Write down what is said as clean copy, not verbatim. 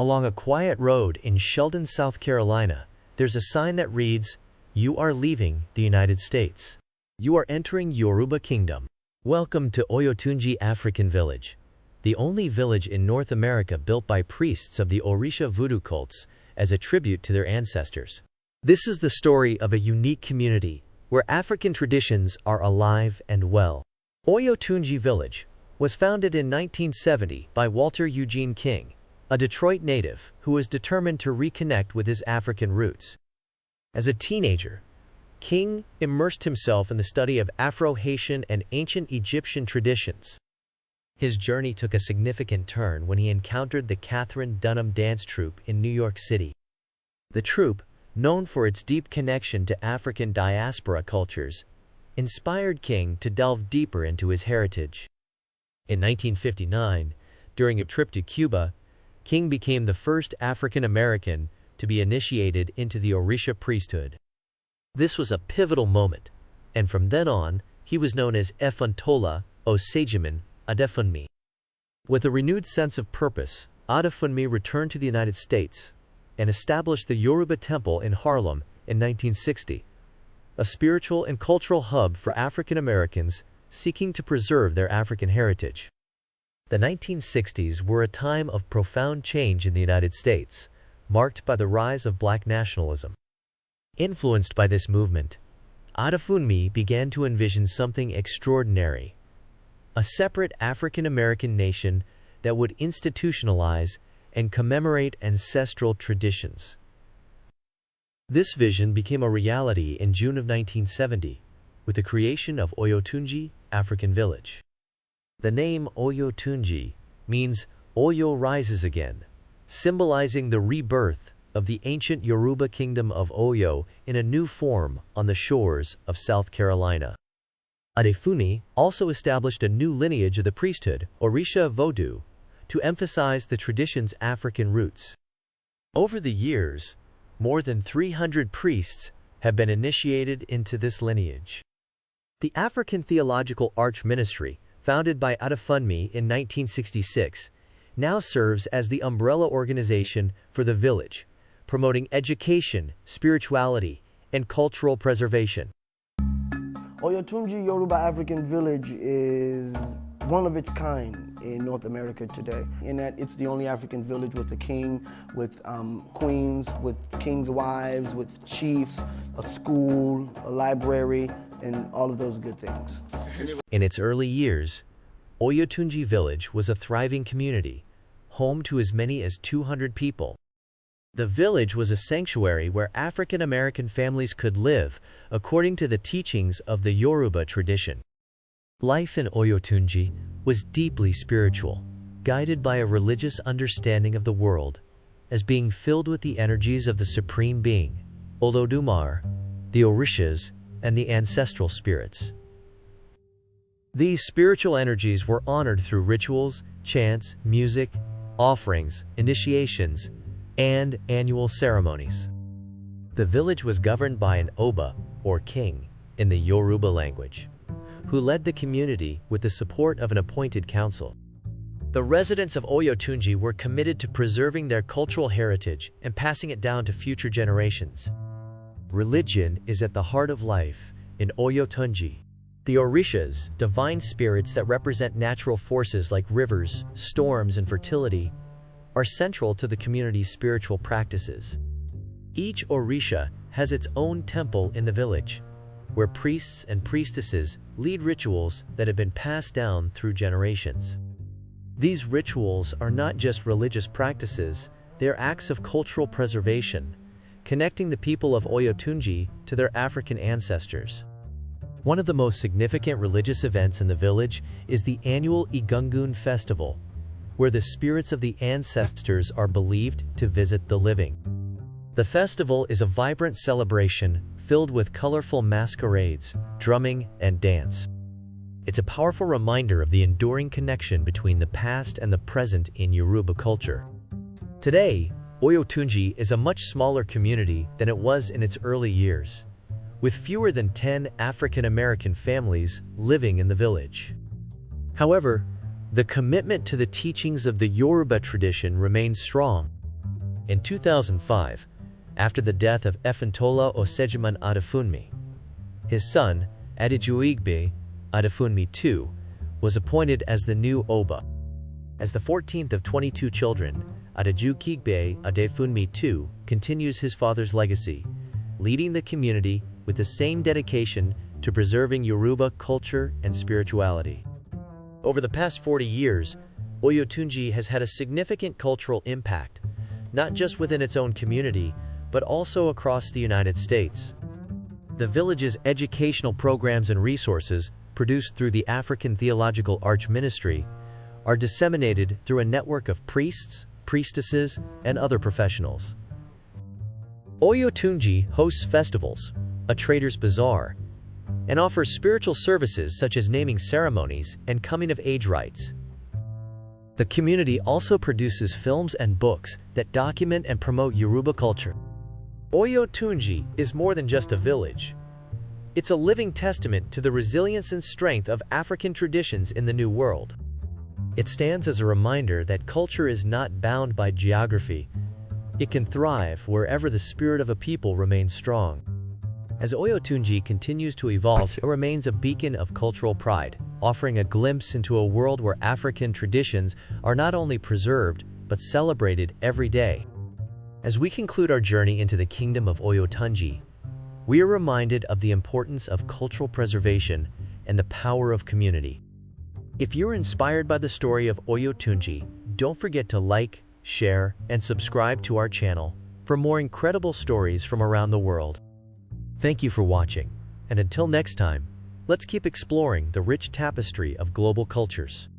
Along a quiet road in Sheldon, South Carolina, there's a sign that reads, "You are leaving the United States. You are entering Yoruba Kingdom. Welcome to Oyotunji African Village," the only village in North America built by priests of the Orisha voodoo cults as a tribute to their ancestors. This is the story of a unique community where African traditions are alive and well. Oyotunji Village was founded in 1970 by Walter Eugene King, a Detroit native who was determined to reconnect with his African roots. As a teenager, King immersed himself in the study of Afro-Haitian and ancient Egyptian traditions. His journey took a significant turn when he encountered the Katherine Dunham dance troupe in New York City. The troupe, known for its deep connection to African diaspora cultures, inspired King to delve deeper into his heritage. In 1959, during a trip to Cuba, King became the first African American to be initiated into the Orisha priesthood. This was a pivotal moment, and from then on, he was known as Efuntola Adefunmi. With a renewed sense of purpose, Adefunmi returned to the United States and established the Yoruba Temple in Harlem in 1960, a spiritual and cultural hub for African Americans seeking to preserve their African heritage. The 1960s were a time of profound change in the United States, marked by the rise of Black nationalism. Influenced by this movement, Adefunmi began to envision something extraordinary: a separate African American nation that would institutionalize and commemorate ancestral traditions. This vision became a reality in June of 1970 with the creation of Oyotunji African Village. The name Oyotunji means Oyo rises again, symbolizing the rebirth of the ancient Yoruba Kingdom of Oyo in a new form on the shores of South Carolina. Adefunmi also established a new lineage of the priesthood, Orisha Vodou, to emphasize the tradition's African roots. Over the years, more than 300 priests have been initiated into this lineage. The African Theological Arch Ministry, founded by Adefunmi in 1966, now serves as the umbrella organization for the village, promoting education, spirituality, and cultural preservation. Oyotunji Yoruba African Village is one of its kind in North America today, in that it's the only African village with a king, with queens, with king's wives, with chiefs, a school, a library, and all of those good things. In its early years, Oyotunji Village was a thriving community, home to as many as 200 people. The village was a sanctuary where African American families could live according to the teachings of the Yoruba tradition. Life in Oyotunji was deeply spiritual, guided by a religious understanding of the world as being filled with the energies of the Supreme Being, Olodumare, the Orishas, and the ancestral spirits. These spiritual energies were honored through rituals, chants, music, offerings, initiations, and annual ceremonies. The village was governed by an Oba, or king, in the Yoruba language, who led the community with the support of an appointed council. The residents of Oyotunji were committed to preserving their cultural heritage and passing it down to future generations. Religion is at the heart of life in Oyotunji. The Orishas, divine spirits that represent natural forces like rivers, storms, and fertility, are central to the community's spiritual practices. Each Orisha has its own temple in the village, where priests and priestesses lead rituals that have been passed down through generations. These rituals are not just religious practices, they are acts of cultural preservation, connecting the people of Oyotunji to their African ancestors. One of the most significant religious events in the village is the annual Egungun Festival, where the spirits of the ancestors are believed to visit the living. The festival is a vibrant celebration filled with colorful masquerades, drumming, and dance. It's a powerful reminder of the enduring connection between the past and the present in Yoruba culture. Today, Oyotunji is a much smaller community than it was in its early years, with fewer than 10 African American families living in the village. However, the commitment to the teachings of the Yoruba tradition remains strong. In 2005, after the death of Efuntola Adefunmi, his son, Adejuyigbe Adefunmi II, was appointed as the new Oba. As the 14th of 22 children, Adejuyigbe Adefunmi II continues his father's legacy, leading the community with the same dedication to preserving Yoruba culture and spirituality. Over the past 40 years, Oyotunji has had a significant cultural impact, not just within its own community, but also across the United States. The village's educational programs and resources, produced through the African Theological Arch Ministry, are disseminated through a network of priests, priestesses, and other professionals. Oyotunji hosts festivals, a trader's bazaar, and offers spiritual services such as naming ceremonies and coming-of-age rites. The community also produces films and books that document and promote Yoruba culture. Oyotunji is more than just a village. It's a living testament to the resilience and strength of African traditions in the New World. It stands as a reminder that culture is not bound by geography. It can thrive wherever the spirit of a people remains strong. As Oyotunji continues to evolve, it remains a beacon of cultural pride, offering a glimpse into a world where African traditions are not only preserved, but celebrated every day. As we conclude our journey into the kingdom of Oyotunji, we are reminded of the importance of cultural preservation and the power of community. If you're inspired by the story of Oyotunji, don't forget to like, share, and subscribe to our channel for more incredible stories from around the world. Thank you for watching, and until next time, let's keep exploring the rich tapestry of global cultures.